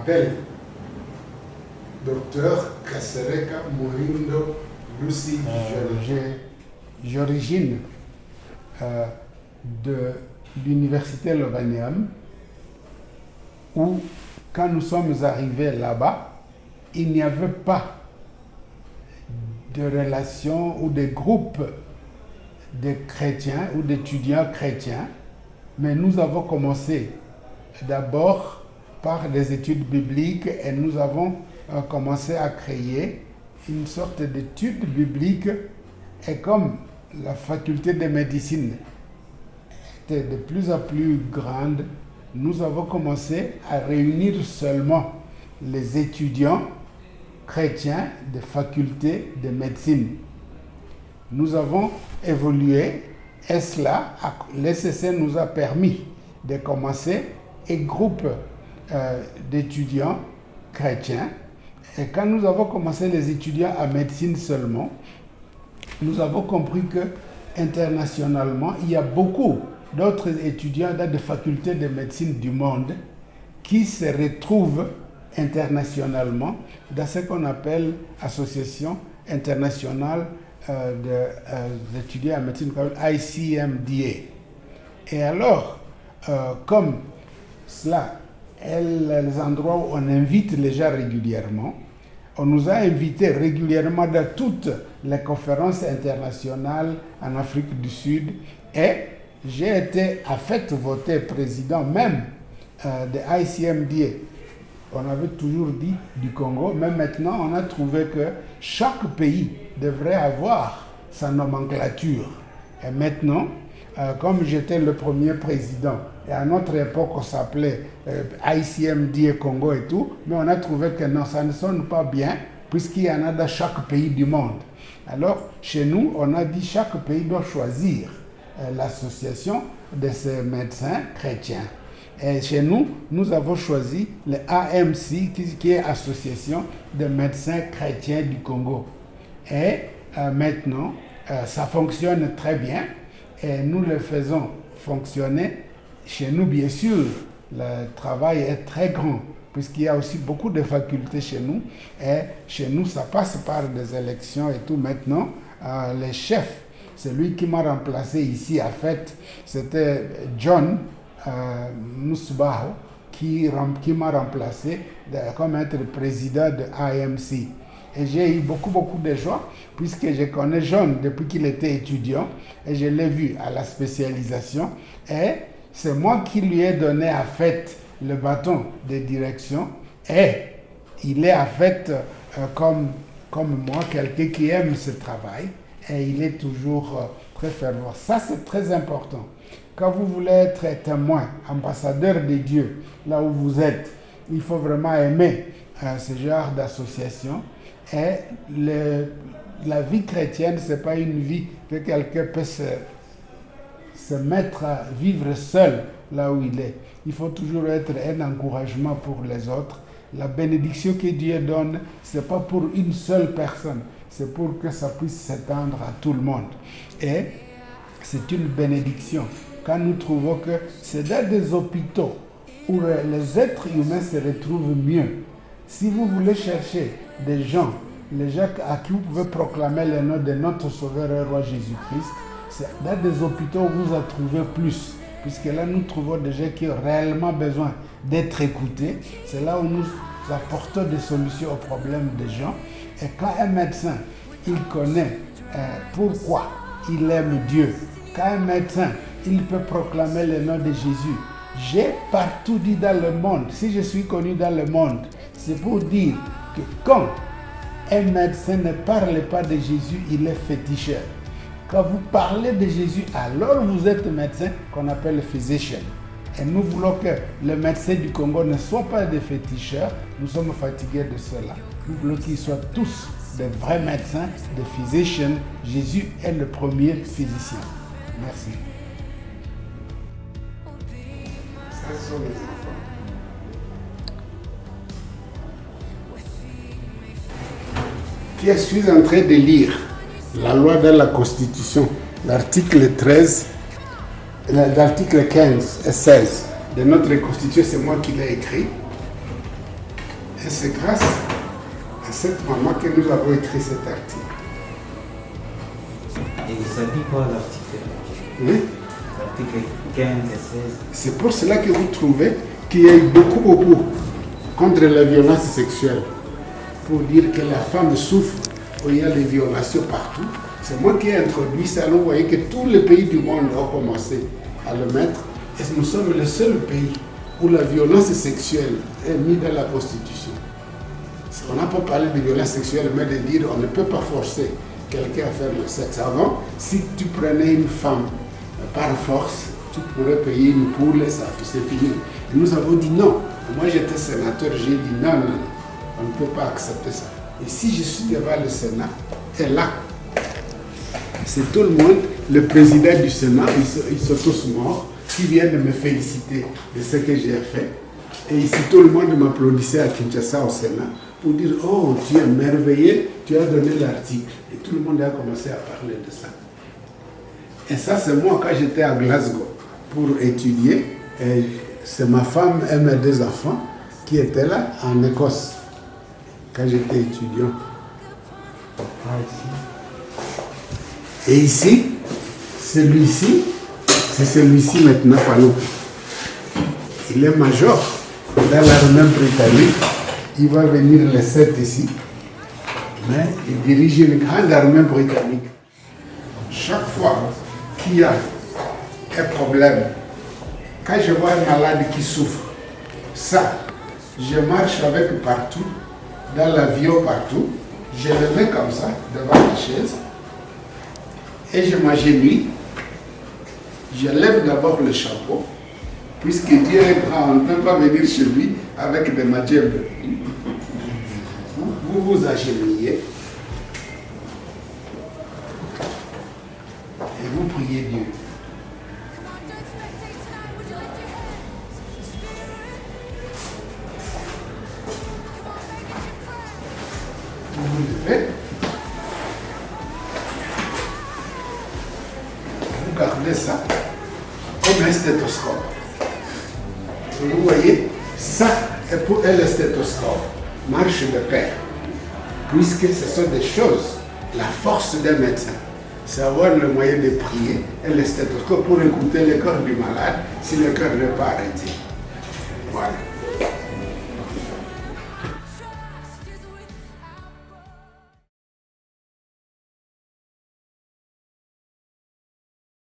m'appelle Docteur Kasereka Mohindo Lucy. J'origine de l'université Lovanium, où quand nous sommes arrivés là-bas, il n'y avait pas de relations ou de groupes de chrétiens ou d'étudiants chrétiens, mais nous avons commencé d'abord par des études bibliques et nous avons commencé à créer une sorte d'études bibliques, et comme la faculté de médecine était de plus en plus grande, nous avons commencé à réunir seulement les étudiants chrétiens de faculté de médecine. Nous avons évolué et cela, l'ECC nous a permis de commencer un groupe d'étudiants chrétiens. Et quand nous avons commencé les étudiants à médecine seulement, nous avons compris que internationalement, il y a beaucoup d'autres étudiants dans des facultés de médecine du monde qui se retrouvent internationalement dans ce qu'on appelle Association internationale d'étudiants en médecine, ICMDA. Et alors, comme cela, les endroits où on invite les gens régulièrement, on nous a invités régulièrement dans toutes les conférences internationales en Afrique du Sud, et j'ai été à fait voté président même de ICMDA. On avait toujours dit du Congo, mais maintenant on a trouvé que chaque pays devrait avoir sa nomenclature. Et maintenant, comme j'étais le premier président, et à notre époque on s'appelait ICMDA Congo et tout, mais on a trouvé que non, ça ne sonne pas bien, puisqu'il y en a dans chaque pays du monde. Alors, chez nous, on a dit chaque pays doit choisir l'association de ces médecins chrétiens. Et chez nous, nous avons choisi le AMC, qui est Association de médecins chrétiens du Congo. Et maintenant, ça fonctionne très bien et nous le faisons fonctionner. Chez nous, bien sûr, le travail est très grand, puisqu'il y a aussi beaucoup de facultés chez nous. Et chez nous, ça passe par des élections et tout. Maintenant, le chef, celui qui m'a remplacé ici, en fait, c'était John Musbaho, qui m'a remplacé comme être président de AMC. Et j'ai eu beaucoup de joie, puisque je connais John depuis qu'il était étudiant, et je l'ai vu à la spécialisation, et c'est moi qui lui ai donné en fait le bâton de direction, et il est en fait comme moi, quelqu'un qui aime ce travail, et il est toujours très fervent. Ça, c'est très important. Quand vous voulez être témoin, ambassadeur de Dieu, là où vous êtes, il faut vraiment aimer ce genre d'association. Et la vie chrétienne, ce n'est pas une vie que quelqu'un peut se mettre à vivre seul là où il est. Il faut toujours être un encouragement pour les autres. La bénédiction que Dieu donne, ce n'est pas pour une seule personne, c'est pour que ça puisse s'étendre à tout le monde. Et c'est une bénédiction. Quand nous trouvons que c'est dans des hôpitaux où les êtres humains se retrouvent mieux. Si vous voulez chercher des gens, les gens à qui vous pouvez proclamer le nom de notre Sauveur et Roi Jésus-Christ, c'est dans des hôpitaux où vous en trouvez plus. Puisque là, nous trouvons des gens qui ont réellement besoin d'être écoutés. C'est là où nous apportons des solutions aux problèmes des gens. Et quand un médecin, il connaît pourquoi il aime Dieu, quand un médecin, il peut proclamer le nom de Jésus. J'ai partout dit dans le monde, si je suis connu dans le monde, c'est pour dire que quand un médecin ne parle pas de Jésus, il est féticheur. Quand vous parlez de Jésus, alors vous êtes médecin qu'on appelle physician. Et nous voulons que les médecins du Congo ne soient pas des féticheurs. Nous sommes fatigués de cela. Nous voulons qu'ils soient tous des vrais médecins, des physicians. Jésus est le premier physicien. Merci. Ça sont les enfants. Je suis en train de lire la loi de la Constitution, l'article 13, l'article 15 et 16 de notre Constitution, c'est moi qui l'ai écrit. Et c'est grâce à cette maman que nous avons écrit cet article. Et ça dit quoi l'article? Oui. L'article 15 et 16. C'est pour cela que vous trouvez qu'il y a eu beaucoup contre la violence sexuelle. Pour dire que la femme souffre, où il y a des violations partout. C'est moi qui ai introduit ça. Alors vous voyez que tous les pays du monde ont commencé à le mettre. Et nous sommes le seul pays où la violence sexuelle est mise dans la Constitution. On n'a pas parlé de violence sexuelle, mais de dire on ne peut pas forcer quelqu'un à faire le sexe. Avant, si tu prenais une femme par force, tu pourrais payer une poule et ça c'est fini. Et nous avons dit non. Moi j'étais sénateur, j'ai dit non, on ne peut pas accepter ça. Et si je suis devant le Sénat, et là, c'est tout le monde, le président du Sénat, ils sont tous morts, qui viennent de me féliciter de ce que j'ai fait. Et ici, tout le monde m'applaudissait à Kinshasa au Sénat pour dire « Oh, tu es merveilleux, tu as donné l'article. » Et tout le monde a commencé à parler de ça. Et ça, c'est moi quand j'étais à Glasgow pour étudier. Et c'est ma femme et mes deux enfants qui étaient là en Écosse quand j'étais étudiant. Et ici, celui-ci, c'est celui-ci maintenant, Palou. Il est major dans l'armée britannique. Il va venir le 7 ici. Mais il dirige une grande armée britannique. Chaque fois qu'il y a un problème, quand je vois un malade qui souffre, ça, je marche avec partout, dans l'avion partout, je le mets comme ça, devant la chaise, et je m'agenouille, je lève d'abord le chapeau, puisque Dieu est grand, on ne peut pas venir chez lui avec des madjebs. Vous vous agenouillez et vous priez Dieu. Vous vous levez, vous gardez ça comme un stéthoscope. Vous voyez, ça est pour un stéthoscope, marche de pair, puisque ce sont des choses, la force d'un médecin, c'est avoir le moyen de prier et le stéthoscope pour écouter le cœur du malade si le cœur n'est pas arrêté. Voilà.